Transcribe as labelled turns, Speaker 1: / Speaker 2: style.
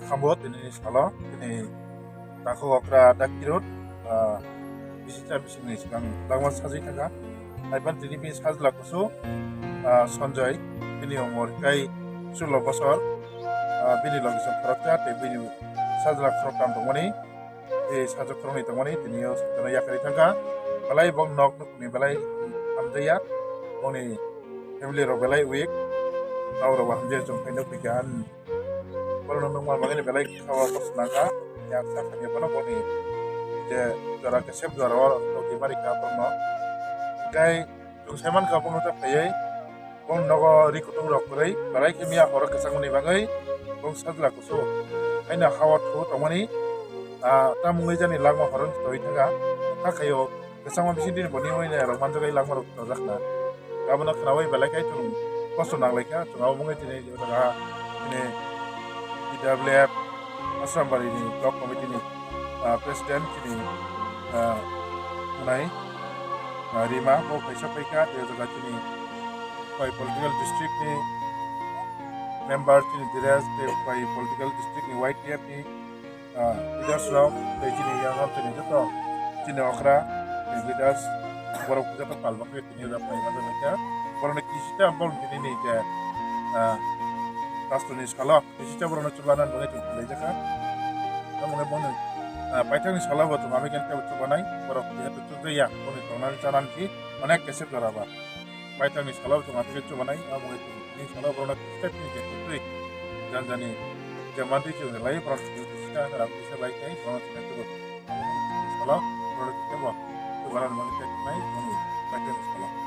Speaker 1: Kambot ini salah ini tahu okra dakirut bisita bisini sigang langmas saji taga aiban tini bis hazla kusu Sanjay bini umur kai 16 bosor bini lagi seperti te bini sajla krotam tongoni sajla kroni tongoni tini yo sana yakari taga balai bong nok nuk ni balai amjaya boni family ro balai week tahu ro hamjaya jom kai nuk pikan kalau nung mal bangin belai kawa kos naga yang sa kanya pano boni je jara kesep jara war to di mari ka porno kai tung seman ka porno ta payai bong nogo rikutung rok kurai balai kimia hor kesang ni bangai bong sadla kuso aina hawat thu tamani ta mungai jani langma horon to itaga ka kayo kesang ma bisin din boni oi na rok manjo kai langma rok to jakna kabana krawai belai kai tung kosto nang laika tung aw mungai tini utaga ini IWF Asam Bali ini Blok Komite ini Presiden kini menai Rima mau kaisa paika dia juga kini by political district ni member kini diras by political district ni YTF ni leaders raw kini yang ham kini joto kini okra leaders baru kita pal bakal kini udah pai mana mereka baru nak kisah ambon kini ni je Rastunis kalau kisah baru nak cobanan boleh tu boleh jaka kamu nggak boleh paitang ni salah buat kami kan kita coba naik baru kita tu juga ya boleh tonan canan ki mana kesep berapa paitang ni salah buat kami coba naik kamu itu ni salah baru nak kita ni kita tu jangan ni zaman tu juga lain baru kita dalam bisa baik ni baru kita tu salah baru kita buat cobanan mana kita naik paitang ni salah